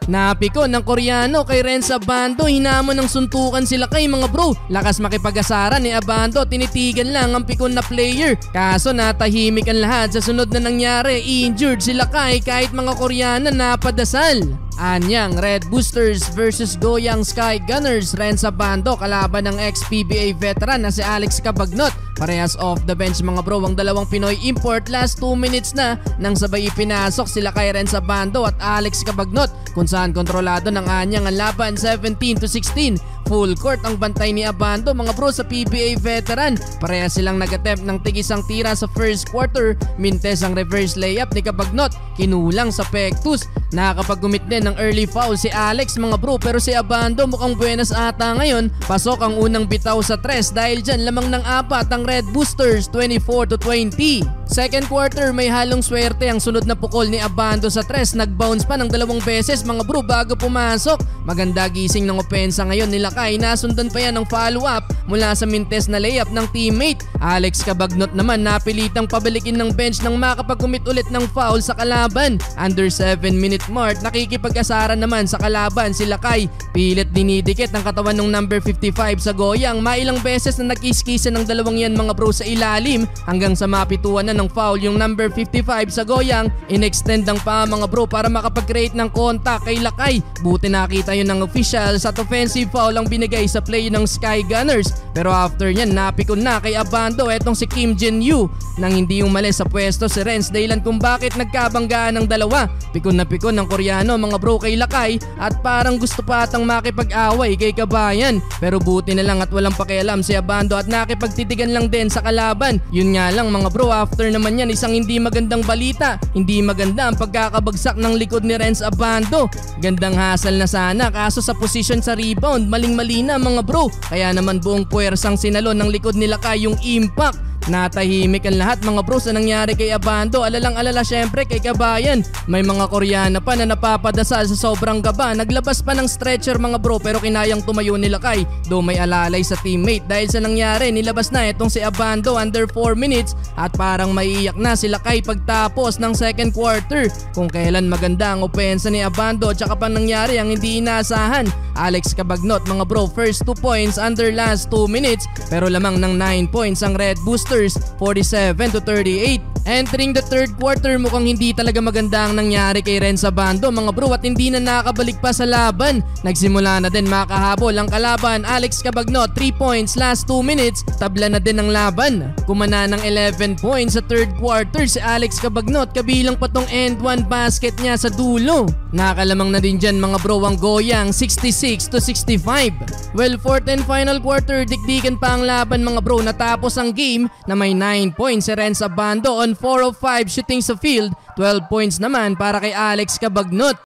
Napikon ng Koreano kay Renz Abando, hinamon ng suntukan sila kay mga bro. Lakas makipag-asaran ni Abando, tinitigan lang ang pikon na player. Kaso natahimik ang lahat sa sunod na nangyari, injured sila kay kahit mga Koreano napadasal. Anyang Red Boosters versus Goyang Sky Gunners. Renz Abando kalaban ng ex-PBA veteran na si Alex Cabagnot. Parehas off the bench mga bro ang dalawang Pinoy import. Last 2 minutes na nang sabay ipinasok sila kay Renz Abando at Alex Cabagnot, kung saan kontrolado ng Anyang ang laban 17-16. Full court ang bantay ni Abando mga bro sa PBA veteran. Parehas silang nag-attempt ng tig-isang tira sa first quarter. Mintes ang reverse layup ni Cabagnot, kinulang sa pektus. Nakakapag-commit din ng early foul si Alex mga bro, pero si Abando mukhang buenas ata ngayon. Pasok ang unang bitaw sa tres, dahil dyan lamang ng 4 ang Red Boosters, 24-20. Second quarter may halong swerte ang sunod na pukol ni Abando sa tres. Nag-bounce pa ng 2 beses mga bro bago pumasok. Maganda gising ng opensa ngayon nila kay nasundan pa yan ng follow-up mula sa Mintes na layup ng teammate. Alex Cabagnot naman napilitang pabalikin ng bench nang makapag-commit ulit ng foul sa kalaban. Under 7-minute mark, nakikipag-asaran naman sa kalaban sila kay. Pilit dinidikit ang katawan ng number 55 sa Goyang. Mailang beses na nag-iskisa ng dalawang yan mga bro sa ilalim hanggang sa mapituan na ng foul yung number 55 sa Goyang. In-extend ang pa mga bro para makapag-create ng contact kay Lakay. Buti nakita yun ng officials at offensive foul ang binigay sa play ng Sky Gunners. Pero after nyan napikon na kay Abando etong si Kim Jin-yu nang hindi umalis sa pwesto si Renz, dahilan kung bakit nagkabanggaan ng dalawa. Pikon na pikon ng Koreano mga bro kay Lakay at parang gusto pa atang makipag-away kay Kabayan. Pero buti na lang at walang pakialam si Abando at nakipagtitigan lang din sa kalaban. Yun nga lang mga bro, after naman yan isang hindi magandang balita. Hindi maganda ang pagkakabagsak ng likod ni Renz Abando. Gandang hasal na sana, kaso sa position sa rebound maling-mali na mga bro. Kaya naman buong puwersang sinalon ng likod nila kay yung impact. Natahimik ang lahat mga bro sa nangyari kay Abando. Alalang-alala syempre kay Kabayan. May mga Koreana pa na napapadasal sa sobrang gaba. Naglabas pa ng stretcher mga bro pero kinayang tumayo nila kay. Do may alalay sa teammate dahil sa nangyari nilabas na itong si Abando under 4 minutes at parang maiiyak na sila kay pagtapos ng second quarter. Kung kailan maganda ang opensa ni Abando tsaka pa nangyari ang hindi inaasahan. Alex Cabagnot mga bro, first 2 points under last 2 minutes pero lamang ng 9 points ang Red Boosters, 47-38. Entering the third quarter mukhang hindi talaga maganda ang nangyari kay Renz Abando mga bro at hindi na nakabalik pa sa laban. Nagsimula na din makahabol ang kalaban. Alex Cabagnot 3 points last 2 minutes, tabla na din ang laban. Kumana ng 11 points sa third quarter si Alex Cabagnot, kabilang pa tong end 1 basket niya sa dulo. Nakalamang na din dyan mga bro ang Goyang, 66-65. Well, fourth and final quarter, dikdikan pa ang laban mga bro. Natapos ang game na may 9 points si Renz Abando on 4 of 5 shooting sa field. 12 points naman para kay Alex Cabagnot.